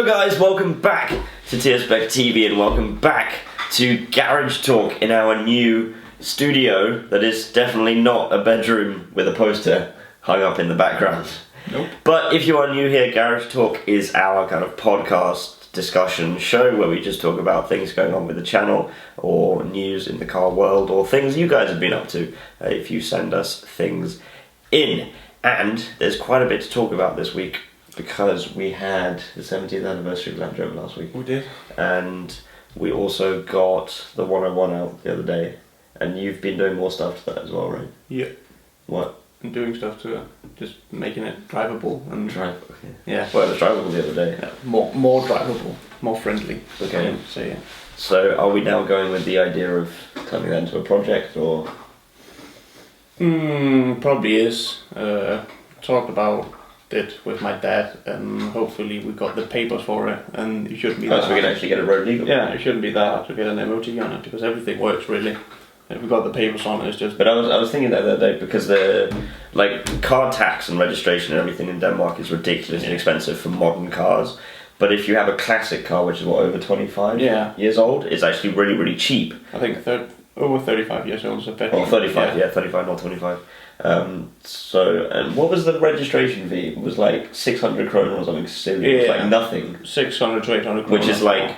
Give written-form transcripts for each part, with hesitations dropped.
guys, welcome back to TirsbaekTV and welcome back to Garage Talk in our new studio that is definitely not a bedroom with a poster hung up in the background. Nope. But if you are new here, Garage Talk is our kind of podcast discussion show where we just talk about things going on with the channel or news in the car world or things you guys have been up to if you send us things in. And there's quite a bit to talk about this week because we had the 70th anniversary of Land Rover last week. We did. And we also got the 101 out the other day. And you've been doing more stuff to that as well, right? Yeah. What? And doing stuff to just making it drivable and Okay. yeah. Well, it was drivable the other day. Yeah, more drivable, more friendly. Okay. So yeah. So are we now going with the idea of turning that into a project or? Probably is. Talked about it with my dad, and hopefully we got the papers for it, and it shouldn't be. Oh, so we can actually get it road legal. Yeah, it shouldn't be that hard to get an MOT on it because everything works really. If we got the papers on it, it's just. But I was thinking that the other day because the car tax and registration and everything in Denmark is ridiculously expensive for modern cars. But if you have a classic car, which is over 25 years old, it's actually really cheap. I think over 35 years old is a better. Or 35, yeah 35, not 25. And what was the registration fee? It was like 600 kroner or something silly. It was like nothing. 600 to 800 kroner. Which is like,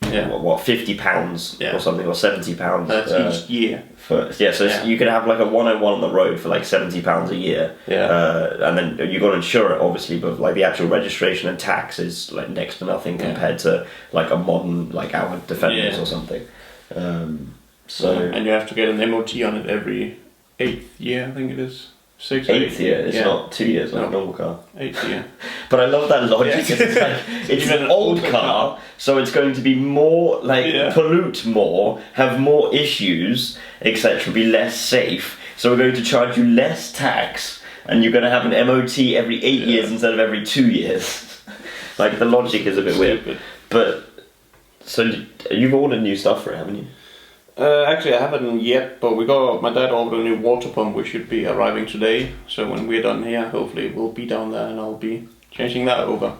what, £50 or something, or £70. That's each year. You could have like a 101 on the road for like £70 a year. Yeah. And then you got to insure it, obviously, but like the actual registration and tax is like next to nothing compared to like a modern, like our Defenders or something. And you have to get an MOT on it every 8th year, I think it is. 8th year, it's not 2 years like a normal car. 8th year. But I love that logic. It's like, it's an old car, so it's going to be more, pollute more, have more issues, etc., be less safe. So we're going to charge you less tax, and you're going to have an MOT every 8 years instead of every 2 years. Like, the logic is a bit weird. But, so you've ordered new stuff for it, haven't you? Actually, I haven't yet, but my dad ordered a new water pump which should be arriving today. So when we're done here, hopefully we'll be down there and I'll be changing that over.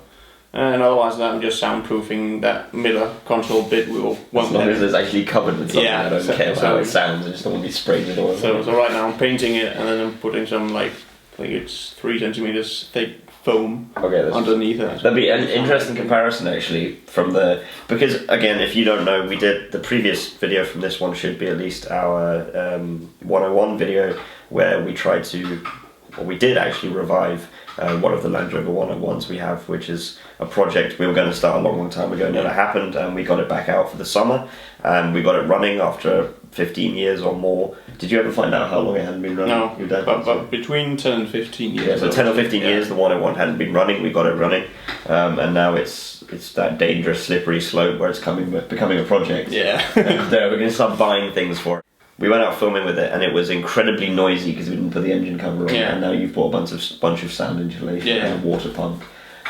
And otherwise, I'm just soundproofing that Miller console bit. As long as it's actually covered with something, I don't care how it sounds. I just don't want to be sprayed with oil. So right now I'm painting it, and then I'm putting some I think it's 3 centimeters thick foam underneath it. That'd be an interesting comparison actually because again, if you don't know, we did the previous video from this one should be at least our 101 video where we did actually revive one of the Land Rover 101s we have, which is a project we were going to start a long time ago, never happened, and we got it back out for the summer, and we got it running after 15 years or more. Did you ever find out how long it hadn't been running? No, but between 10 and 15 years. Yeah, so 10 or 15 years the 101 hadn't been running, we got it running, and now it's that dangerous slippery slope where it's becoming a project. Yeah. And we're going to start buying things for it. We went out filming with it and it was incredibly noisy because we didn't put the engine cover on, and now you've bought a bunch of sound insulation and a water pump.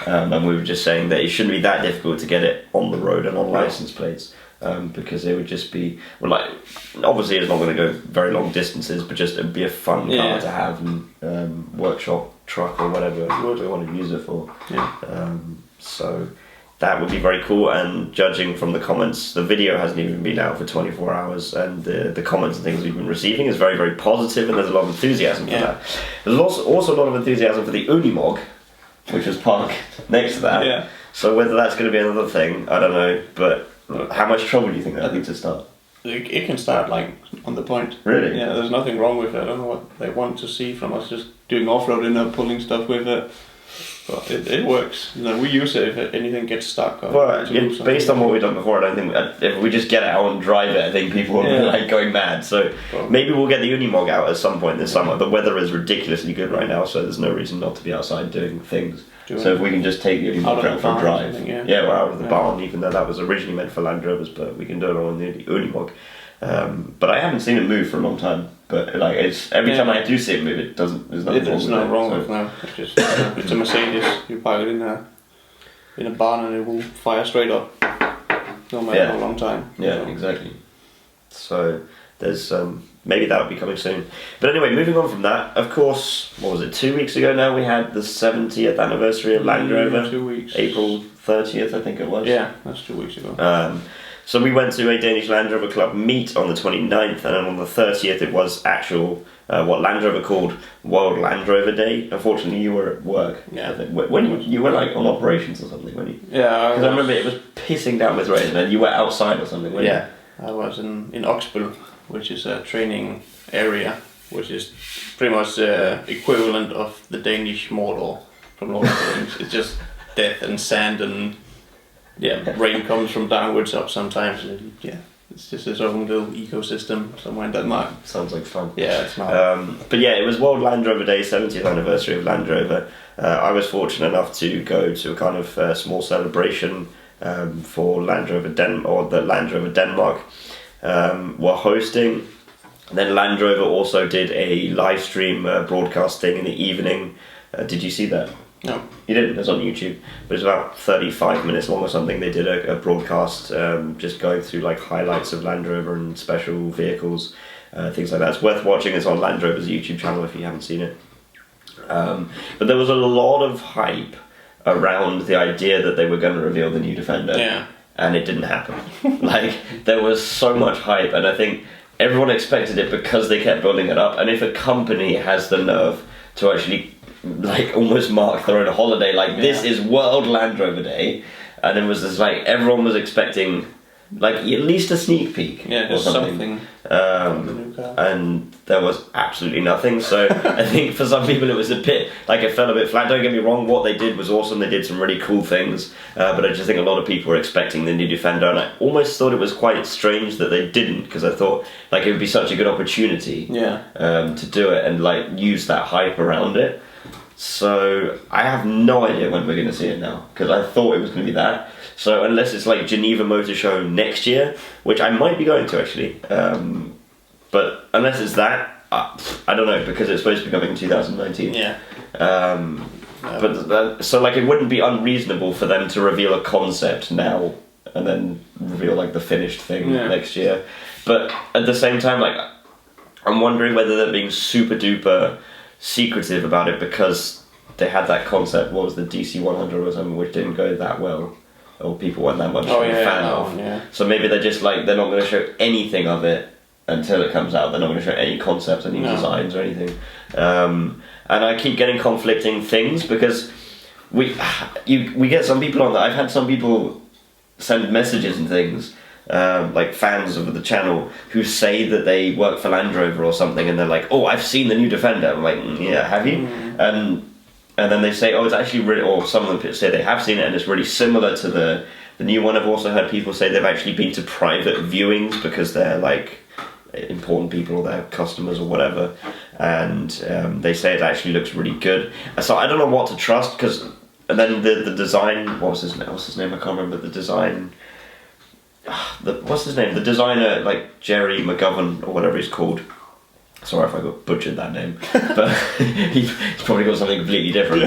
And we were just saying that it shouldn't be that difficult to get it on the road and on license plates, because it would just be, obviously it's not going to go very long distances, but just it'd be a fun car to have and workshop truck or whatever we want to use it for. So that would be very cool, and judging from the comments, the video hasn't even been out for 24 hours, and the comments and things we've been receiving is very positive, and there's a lot of enthusiasm for that. There's also a lot of enthusiasm for the Unimog, which is parked next to that. Yeah. So whether that's going to be another thing, I don't know, but how much trouble do you think that needs to start? It can start on the point. Really? Yeah, there's nothing wrong with it. I don't know what they want to see from us, just doing off-roading and pulling stuff with it. But it works. We use it if anything gets stuck. Based on what we've done before, I don't think if we just get it out and drive it, I think people will be going mad. So maybe we'll get the Unimog out at some point this summer. The weather is ridiculously good right now, so there's no reason not to be outside doing things. So if we can just take the Unimog out for a drive, we're out of the barn, even though that was originally meant for Land Rovers, but we can do it on the Unimog. But I haven't seen it move for a long time. But it's every time I do see it move, it doesn't. There's nothing wrong with it. No. It's just it's a Mercedes. You park it in a barn and it will fire straight up, no matter how long time. Yeah, exactly. So there's maybe that will be coming soon. But anyway, moving on from that, of course, what was it? 2 weeks ago now we had the 70th anniversary of Land Rover. 2 weeks. April 30th, I think it was. Yeah, that's 2 weeks ago. So we went to a Danish Land Rover Club meet on the 29th, and then on the 30th it was actual, what Land Rover called World Land Rover Day. Unfortunately, you were at work. Yeah. I think. When you were like on operations or something, weren't you? Yeah. Because I remember it was pissing down with rain, and you were outside or something, weren't you? Yeah, I was in Oxbow, which is a training area, which is pretty much the equivalent of the Danish Mordor from Lord of the Rings. It's just death and sand and rain comes from downwards up sometimes. And, it's just its own little ecosystem somewhere in Denmark. Sounds like fun. Yeah, it's not. But yeah, it was World Land Rover Day, 70th anniversary of Land Rover. I was fortunate enough to go to a kind of small celebration for Land Rover the Land Rover Denmark were hosting. And then Land Rover also did a live stream broadcast thing in the evening. Did you see that? No. You didn't? It was on YouTube. But it was about 35 minutes long or something. They did a broadcast just going through like highlights of Land Rover and special vehicles, things like that. It's worth watching. It's on Land Rover's YouTube channel if you haven't seen it. But there was a lot of hype around the idea that they were going to reveal the new Defender. Yeah. And it didn't happen. Like, there was so much hype, and I think everyone expected it because they kept building it up. And if a company has the nerve to actually like almost mark their own holiday, like this is World Land Rover Day, and it was just like everyone was expecting like at least a sneak peek, just something. And there was absolutely nothing. So I think for some people it was a bit like it fell a bit flat. Don't get me wrong, what they did was awesome. They did some really cool things, but I just think a lot of people were expecting the new Defender, and I almost thought it was quite strange that they didn't, because I thought like it would be such a good opportunity to do it and like use that hype around it. So I have no idea when we're going to see it now, because I thought it was going to be that. So unless it's like Geneva Motor Show next year, which I might be going to actually, but unless it's that, I don't know, because it's supposed to be coming in 2019. Yeah. So like it wouldn't be unreasonable for them to reveal a concept now and then reveal like the finished thing next year. But at the same time, like I'm wondering whether they're being super duper secretive about it because they had that concept, what was the DC100 or something, which didn't go that well, or people weren't that much a fan of. Yeah. So maybe they're just like, they're not going to show anything of it until it comes out. They're not going to show any concepts, any designs or anything. And I keep getting conflicting things because we get some people on that. I've had some people send messages and things, like fans of the channel, who say that they work for Land Rover or something, and they're like, "Oh, I've seen the new Defender." I'm like, "Yeah, have you?" And then they say, "Oh, it's actually really," or some of them say they have seen it and it's really similar to the new one. I've also heard people say they've actually been to private viewings because they're like important people or their customers or whatever, and they say it actually looks really good. So I don't know what to trust, because and then the design, what's his name? I can't remember the design. What's his name? The designer, like Jerry McGovern or whatever he's called. Sorry if I got butchered that name, but he's probably got something completely different.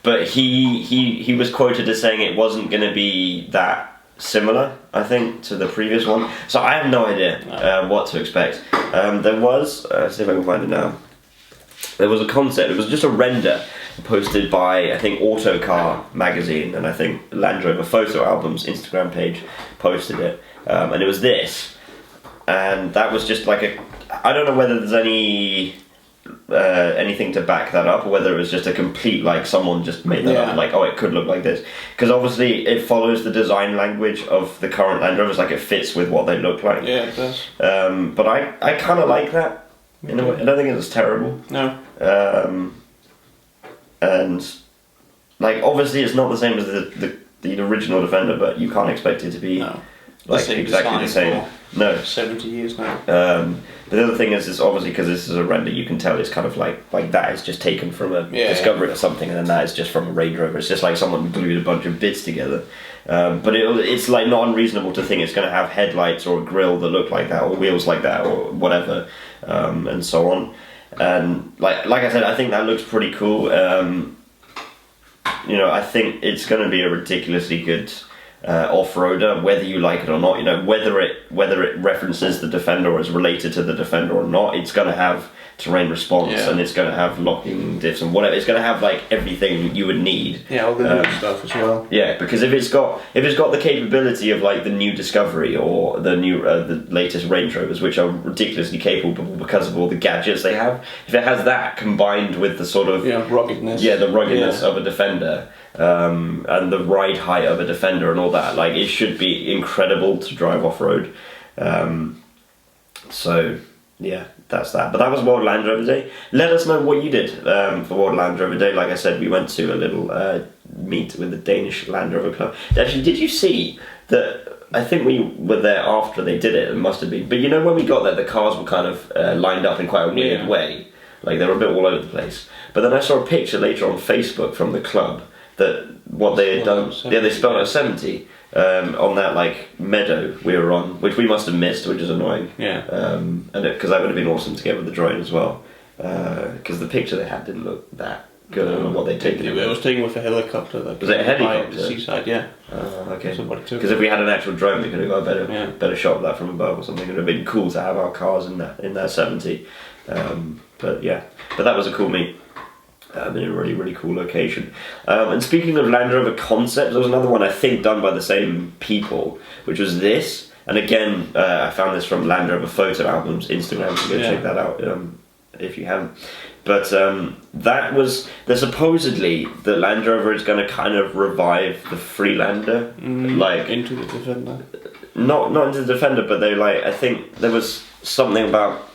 But he was quoted as saying it wasn't going to be that similar, I think, to the previous one. So I have no idea what to expect. There was, let's see if I can find it now. There was a concept. It was just a render posted by, I think, Autocar magazine, and I think Land Rover Photo Album's Instagram page posted it, and it was this, and that was just like I don't know whether there's anything to back that up, or whether it was just a complete, like, someone just made that up, like, oh, it could look like this, because obviously it follows the design language of the current Land Rovers, like it fits with what they look like. Yeah, it does. But I kind of like that in a way. I don't think it was terrible. No. And like obviously it's not the same as the original Defender, but you can't expect it to be like exactly the same. No. 70 years now. But the other thing is obviously, because this is a render, you can tell it's kind of like that is just taken from a Discovery or something, and then that is just from a Range Rover. It's just like someone glued a bunch of bits together. But it's like not unreasonable to think it's going to have headlights or a grille that look like that, or wheels like that, or whatever, and so on. And like I said, I think that looks pretty cool. I think it's going to be a ridiculously good off-roader, whether you like it or not. You know, whether it references the Defender or is related to the Defender or not, it's going to have terrain response, and it's going to have locking diffs and whatever. It's going to have like everything you would need. Yeah, all the new stuff as well. Yeah, because if it's got the capability of like the new Discovery or the latest Range Rovers, which are ridiculously capable because of all the gadgets they have, if it has that combined with the sort of ruggedness, the ruggedness of a Defender, and the ride height of a Defender and all that, like it should be incredible to drive off road. So yeah, that's that. But that was World Land Rover Day. Let us know what you did for World Land Rover Day. Like I said, we went to a little meet with the Danish Land Rover Club. Actually, did you see that? I think we were there after they did it. It must have been. But you know, when we got there, the cars were kind of lined up in quite a weird way. Like they were a bit all over the place. But then I saw a picture later on Facebook from the club that what they had done. Yeah, they spelled out 70 on that like meadow we were on, which we must have missed, which is annoying. Yeah. And because that would have been awesome to get with the drone as well. Because the picture they had didn't look that good. I don't know what they'd taken. It was taken with a helicopter. Was it a helicopter? The seaside, yeah. Okay. Because if we had an actual drone, we could have got a better shot of that from above or something. It would have been cool to have our cars in that 70. But that was a cool meet. In a really, really cool location. And speaking of Land Rover concepts, there was another one I think done by the same people, which was this. And again, I found this from Land Rover photo albums, Instagram, so go check that out if you haven't. But they're supposedly the Land Rover is going to kind of revive the Freelander, like into the Defender. Not into the Defender, but I think there was something about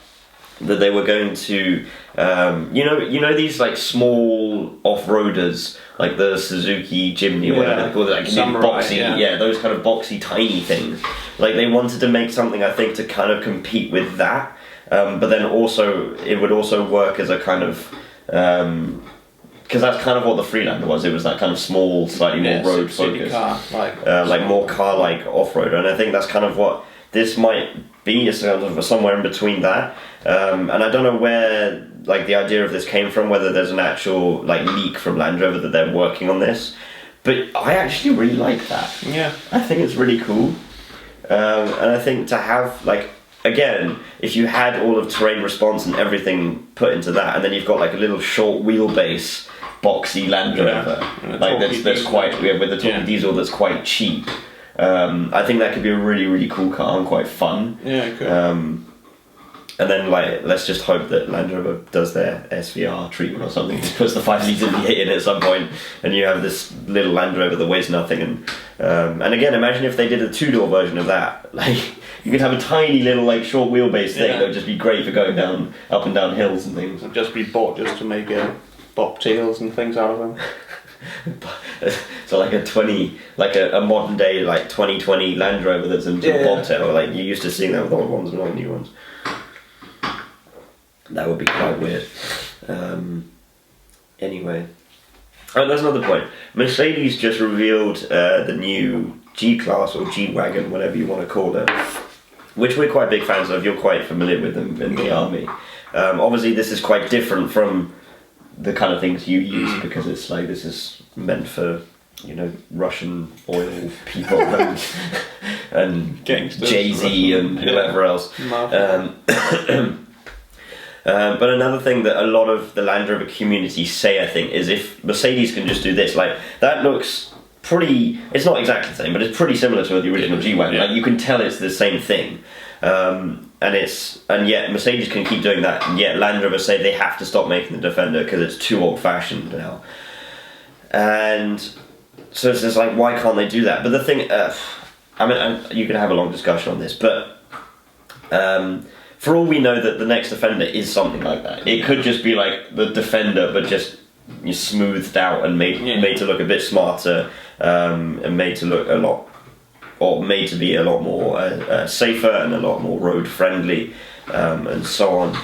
that they were going to, you know these like small off-roaders, like the Suzuki Jimny or whatever they call it, like Samurai, boxy, those kind of boxy tiny things. Like they wanted to make something, I think, to kind of compete with that, but then also it would also work as a kind of, because that's kind of what the Freelander was. It was that kind of small, slightly more road focused, like more car-like off-roader, and I think that's kind of what this might be, somewhere in between that. And I don't know where like the idea of this came from, whether there's an actual like leak from Land Rover that they're working on this, but I actually really like that. Yeah, I think it's really cool, and I think to have like, again, if you had all of terrain response and everything put into that, and then you've got like a little short wheelbase boxy Land Rover, like that's quite with the talkie diesel that's quite cheap. I think that could be a really, really cool car and quite fun. Yeah, it could. And then, like, let's just hope that Land Rover does their SVR treatment or something, just puts the 5-litre V8 in at some point, and you have this little Land Rover that weighs nothing. And again, imagine if they did a 2-door version of that. Like, you could have a tiny little, like, short wheelbase thing that would just be great for going up and down hills and things. It'd just be bought just to make bobtails and things out of them. So like a modern day like 2020 Land Rover that's into a bobtail, like you used to seeing that with old ones and all new ones. That would be quite weird. Anyway, there's another point. Mercedes just revealed the new G-Class or G-Wagon, whatever you want to call it, which we're quite big fans of. You're quite familiar with them in the army. Obviously this is quite different from the kind of things you use, because it's like this is meant for, you know, Russian oil people and gangsters, Jay-Z and whoever else. But another thing that a lot of the Land Rover community say, I think, is if Mercedes can just do this, like that looks pretty. It's not exactly the same, but it's pretty similar to the original G-Wagon. Like you can tell it's the same thing. And yet Mercedes can keep doing that, and yet Land Rover say they have to stop making the Defender because it's too old-fashioned now. And so it's just like, why can't they do that? But the thing, I mean, you could have a long discussion on this, but for all we know, that the next Defender is something like that. It could just be like the Defender, but just smoothed out and made to look a bit smarter, and made to look made to be a lot more safer and a lot more road friendly, and so on.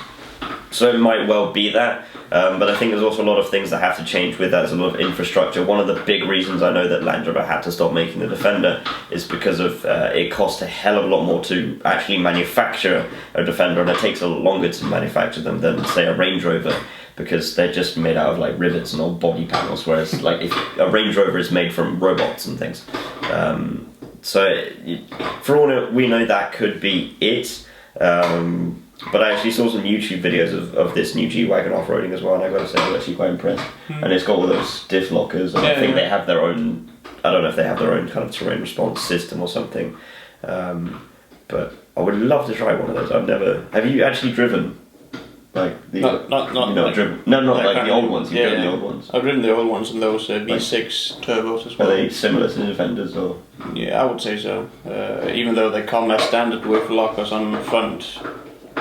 So it might well be that, but I think there's also a lot of things that have to change with that. There's a lot of infrastructure. One of the big reasons I know that Land Rover had to stop making the Defender is because of it costs a hell of a lot more to actually manufacture a Defender, and it takes a lot longer to manufacture them than, say, a Range Rover, because they're just made out of like rivets and old body panels, whereas like if a Range Rover is made from robots and things. For all we know, that could be it. But I actually saw some YouTube videos of this new G-Wagon off-roading as well, and I gotta say I was actually quite impressed. And it's got all those diff lockers, and I think they have their own, I don't know if they have their own kind of terrain response system or something, but I would love to try one of those. Have you actually driven? Like the not like, driven. No, not like the old ones. You've driven the old ones. I've driven the old ones and those V6 turbos as well. Are they similar to the Defenders or? Yeah, I would say so. Even though they come as standard with lockers on front,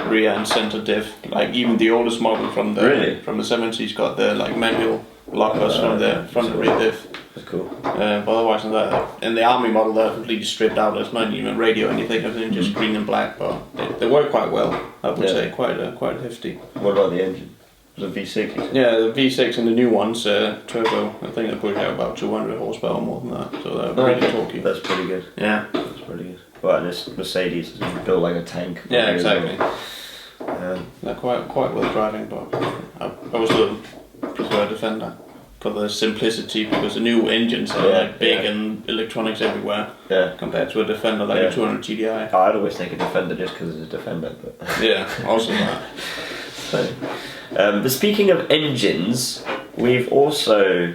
rear, and center diff. Like even the oldest model from the 70s got the like manual lockers from the front and rear diff. That's cool. But otherwise than that, in the Army model they're completely stripped out. There's not even radio or anything. Everything just green and black. But they work quite well. I would say quite hefty. What about the engine? Was it V6? Yeah, the V6 and the new ones turbo. I think they push out about 200 horsepower more than that. So they're really torquey. That's pretty good. Yeah, that's pretty good. Well, and this Mercedes is built like a tank. Yeah, exactly. They're quite well driving, but I would still prefer a Defender for the simplicity, because the new engines are like big and electronics everywhere. Yeah. Compared to a Defender like a 200 TDI. I'd always take a Defender just because it's a Defender. But yeah, also that. But speaking of engines, we've also,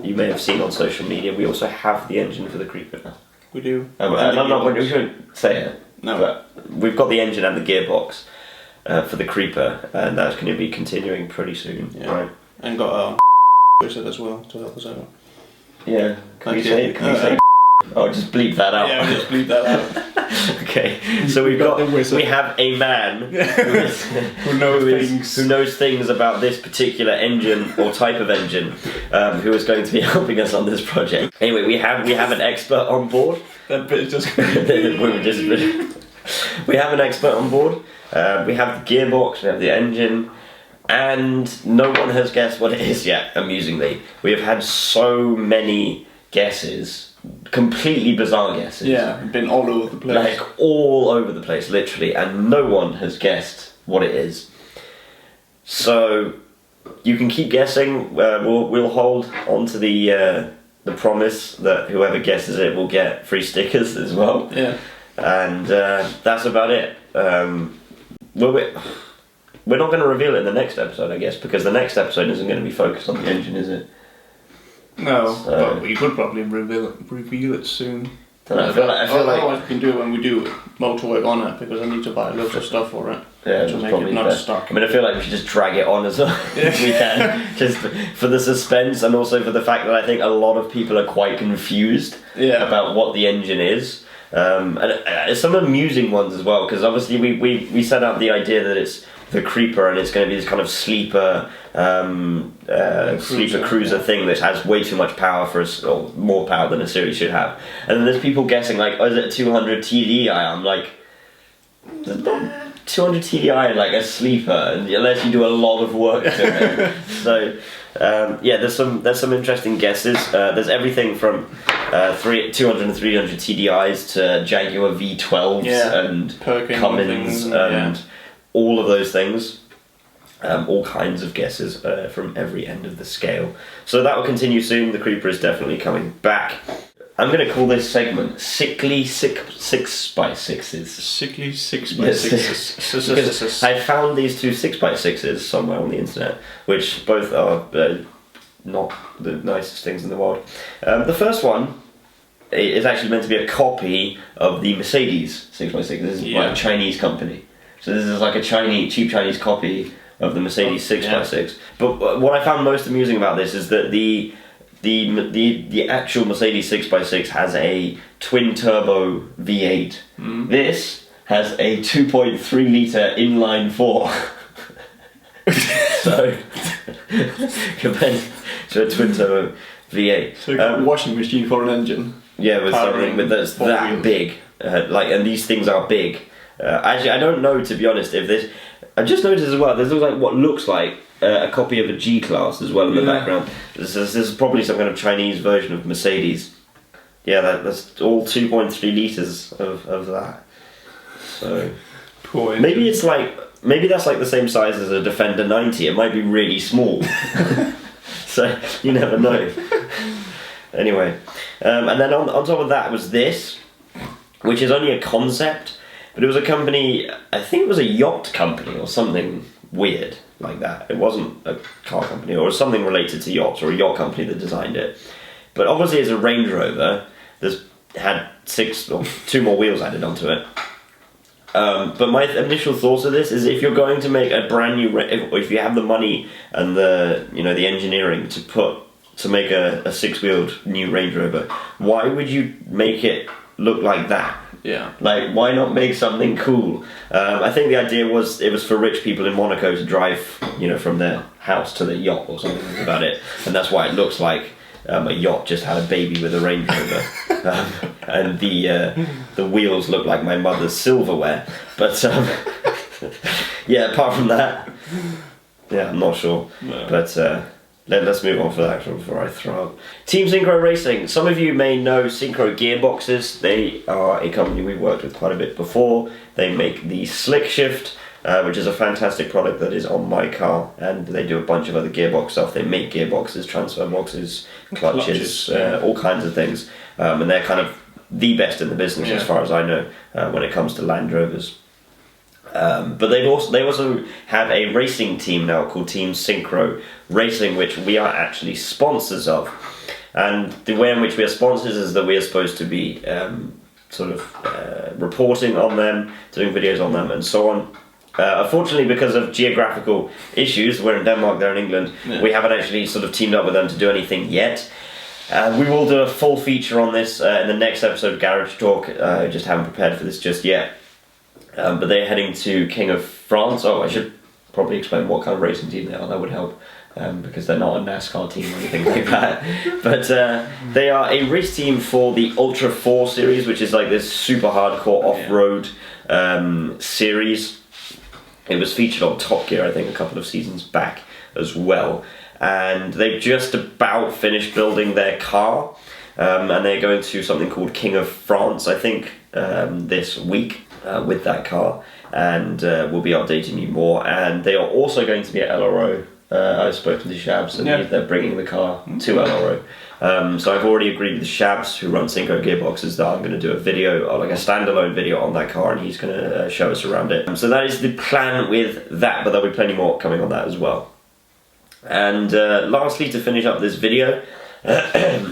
you may have seen on social media, we also have the engine for the Creeper now. We do. I'm not going to say it. No. But we've got the engine and the gearbox for the Creeper, and that's going to be continuing pretty soon. Yeah. Right? And got with it as well to help us out. Yeah. Can you say? Oh, just bleep that out. Yeah, just bleep that out. Okay. So we have a man who knows things about this particular engine or type of engine, who is going to be helping us on this project. Anyway, we have an expert on board. That bit is just. We have an expert on board. We have the gearbox. We have the engine. And no one has guessed what it is yet, amusingly. We have had so many guesses, completely bizarre guesses. Yeah, been all over the place. Like, all over the place, literally, and no one has guessed what it is. So, you can keep guessing. We'll hold on to the promise that whoever guesses it will get free stickers as well. Yeah. And that's about it. We're not going to reveal it in the next episode, I guess, because the next episode isn't going to be focused on the engine, is it? No, but we could probably reveal it soon. I feel like we can do it when we do motor work on it, because I need to buy loads of stuff for it. Yeah, to make it not stuck. I mean, I feel like we should just drag it on as well as we can, just for the suspense, and also for the fact that I think a lot of people are quite confused about what the engine is. And some amusing ones as well, because obviously we set up the idea that it's the Creeper and it's going to be this kind of sleeper cruiser thing that has way too much power for us, or more power than a series should have. And then there's people guessing like, oh, is it a 200 TDI? I'm like, there's not 200 TDI like a sleeper, unless you do a lot of work to it. So there's some interesting guesses. There's everything from 200 and 300 TDIs to Jaguar V12s and Perkins Cummins and all of those things. All kinds of guesses from every end of the scale. So that will continue soon. The Creeper is definitely coming back. I'm going to call this segment Sickly 6x6s. Sickly 6x6s. I found these two 6x6s somewhere on the internet, which both are not the nicest things in the world. The first one is actually meant to be a copy of the Mercedes 6x6. This is like a Chinese company. So this is like a cheap Chinese copy of the Mercedes 6x6. But what I found most amusing about this is that the actual Mercedes 6x6 has a twin turbo V8. This has a 2.3 litre inline 4. So compared to a twin turbo V8. So you got a washing machine for an engine. Yeah, with something that's that big. And these things are big. Actually, I don't know, to be honest, if this... I just noticed as well, there's like what looks like a copy of a G-Class as well in the background. This is probably some kind of Chinese version of Mercedes. Yeah, that's all 2.3 litres of that. So... Poor maybe it's like... Maybe that's like the same size as a Defender 90. It might be really small. So, you never know. Anyway, and then on top of that was this, which is only a concept, but it was a company, I think it was a yacht company or something weird like that. It wasn't a car company, or something related to yachts, or a yacht company that designed it. But obviously it's a Range Rover that's had 2 more wheels added onto it. But my initial thoughts of this is, if you're going to make a brand new, if you have the money and the engineering to make a 6-wheeled new Range Rover, why would you make it look like that? Yeah. Like, why not make something cool? I think the idea was it was for rich people in Monaco to drive, from their house to their yacht or something about it, and that's why it looks like a yacht just had a baby with a Range Rover, and the wheels look like my mother's silverware. But yeah, apart from that, yeah, I'm not sure. No. But let's move on for that before I throw up. Team Synchro Racing. Some of you may know Synchro Gearboxes. They are a company we've worked with quite a bit before. They make the Slick Shift, which is a fantastic product that is on my car, and they do a bunch of other gearbox stuff. They make gearboxes, transfer boxes, clutches, all kinds of things, and they're kind of the best in the business as far as I know when it comes to Land Rovers. But they also have a racing team now called Team Synchro Racing, which we are actually sponsors of. And the way in which we are sponsors is that we are supposed to be reporting on them, doing videos on them, and so on. Unfortunately, because of geographical issues, we're in Denmark, they're in England, we haven't actually sort of teamed up with them to do anything yet. We will do a full feature on this in the next episode of Garage Talk. I just haven't prepared for this just yet. But they're heading to King of France. Oh, I should probably explain what kind of racing team they are. That would help, because they're not a NASCAR team or anything like that. But they are a race team for the Ultra 4 series, which is like this super hardcore off-road series. It was featured on Top Gear, I think, a couple of seasons back as well. And they've just about finished building their car. And they're going to something called King of France, I think, this week with that car. And we'll be updating you more. And they are also going to be at LRO. I've spoken to the Shabs, and they're bringing the car to LRO. So I've already agreed with the Shabs, who run Synchro Gearboxes, that I'm going to do a video, or like a standalone video on that car, and he's going to show us around it. So that is the plan with that, but there'll be plenty more coming on that as well. And lastly, to finish up this video, I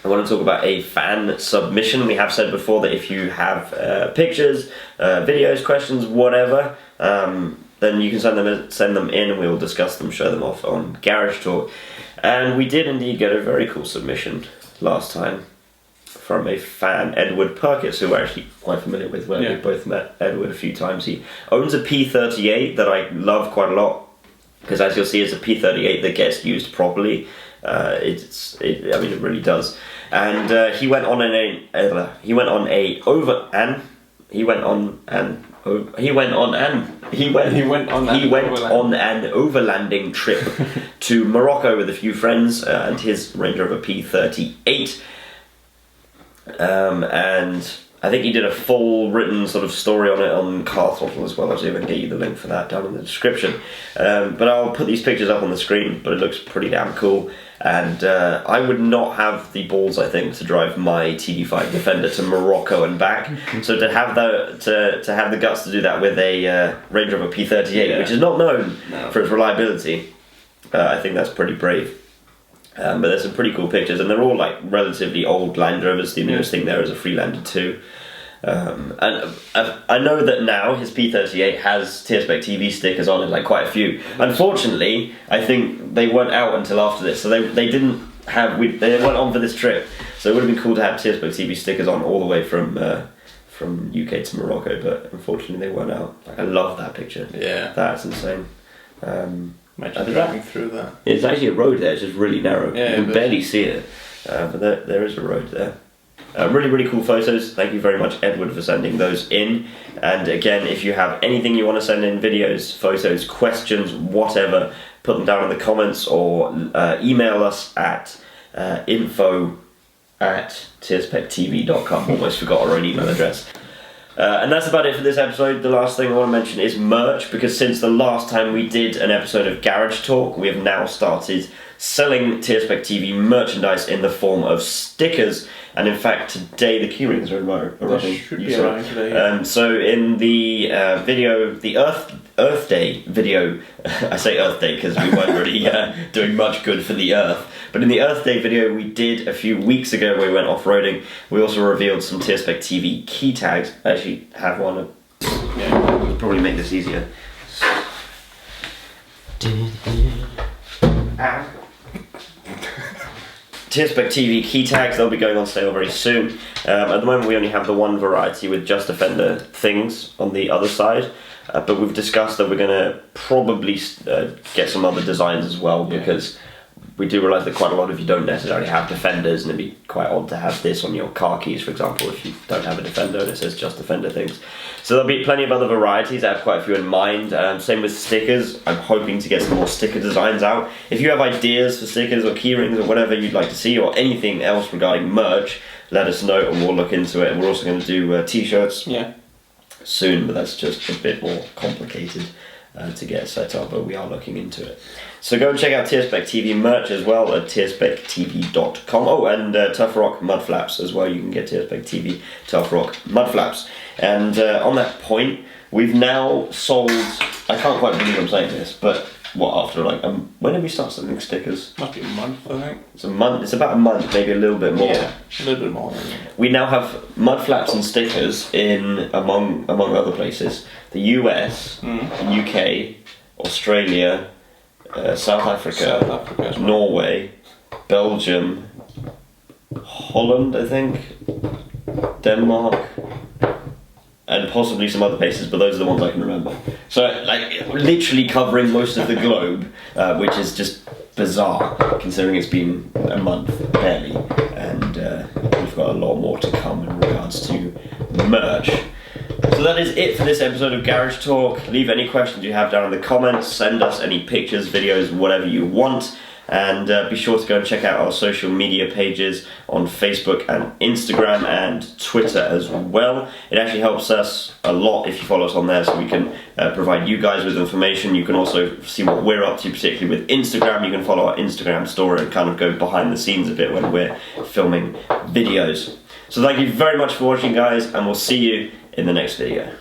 want to talk about a fan submission. We have said before that if you have pictures, videos, questions, whatever, then you can send them in, and we'll discuss them, show them off on Garage Talk. And we did indeed get a very cool submission last time from a fan, Edward Perkins, who we're actually quite familiar with. We've both met Edward a few times. He owns a P38 that I love quite a lot, because as you'll see, it's a P38 that gets used properly. It really does. And he went on an overlanding trip to Morocco with a few friends and his Range Rover P38. And I think he did a full written sort of story on it on Car Throttle as well. I'll see if I can get you the link for that down in the description. But I'll put these pictures up on the screen, but it looks pretty damn cool. And I would not have the balls, I think, to drive my TD5 Defender to Morocco and back. So to have the guts to do that with a Range Rover P38, which is not known for its reliability, I think that's pretty brave. But there's some pretty cool pictures, and they're all like relatively old Land Rovers. The newest thing there is a Freelander 2. And I know that now his P38 has TirsbaekTV stickers on it, like quite a few. Unfortunately, I think they weren't out until after this, so they didn't have. They weren't on for this trip, so it would have been cool to have TirsbaekTV stickers on all the way from UK to Morocco, but unfortunately they weren't out. Like, I love that picture. Yeah, that's insane. Imagine driving through that. It's actually a road there. It's just really narrow. Yeah, you can barely see it, but there is a road there. Really, really cool photos. Thank you very much, Edward, for sending those in. And again, if you have anything you want to send in, videos, photos, questions, whatever, put them down in the comments, or email us at info@TirsbaekTV.com. Almost forgot our own email address. And that's about it for this episode. The last thing I want to mention is merch, because since the last time we did an episode of Garage Talk, we have now started selling TirsbaekTV merchandise in the form of stickers. And in fact, today the keyrings are arriving. They should be arriving today. So in the video, the Earth Day video, I say Earth Day because we weren't really doing much good for the Earth. But in the Earth Day video we did a few weeks ago where we went off-roading, we also revealed some TirsbaekTV key tags. I actually have one. Yeah, we'll probably make this easier. TirsbaekTV key tags, they'll be going on sale very soon. At the moment we only have the one variety with just Defender things on the other side, but we've discussed that we're going to probably get some other designs as well, because we do realise that quite a lot of you don't necessarily have Defenders, and it'd be quite odd to have this on your car keys, for example, if you don't have a Defender and it says just Defender things. So there'll be plenty of other varieties. I have quite a few in mind. Same with stickers. I'm hoping to get some more sticker designs out. If you have ideas for stickers or keyrings or whatever you'd like to see, or anything else regarding merch, let us know and we'll look into it. And we're also going to do t-shirts soon, but that's just a bit more complicated to get set up, but we are looking into it. So go and check out TirsbaekTV merch as well at TirsbaekTV.com. Oh, and Tough Rock mud flaps as well. You can get TirsbaekTV Tough Rock mud flaps. And on that point, we've now sold, I can't quite believe I'm saying this, but what, after like, when did we start selling stickers? Must be a month, I think. It's a month, it's about a month, maybe a little bit more. Yeah, a little bit more. We now have mud flaps and stickers in, among other places, the US, UK, Australia, South Africa, Norway, Belgium, Holland, I think, Denmark, and possibly some other places, but those are the ones I can remember. So, like, literally covering most of the globe, which is just bizarre, considering it's been a month, barely, and we've got a lot more to come in regards to merch. So that is it for this episode of Garage Talk. Leave any questions you have down in the comments, send us any pictures, videos, whatever you want, and be sure to go and check out our social media pages on Facebook and Instagram and Twitter as well. It actually helps us a lot if you follow us on there, so we can provide you guys with information. You can also see what we're up to, particularly with Instagram. You can follow our Instagram story and kind of go behind the scenes a bit when we're filming videos. So thank you very much for watching, guys, and we'll see you in the next video.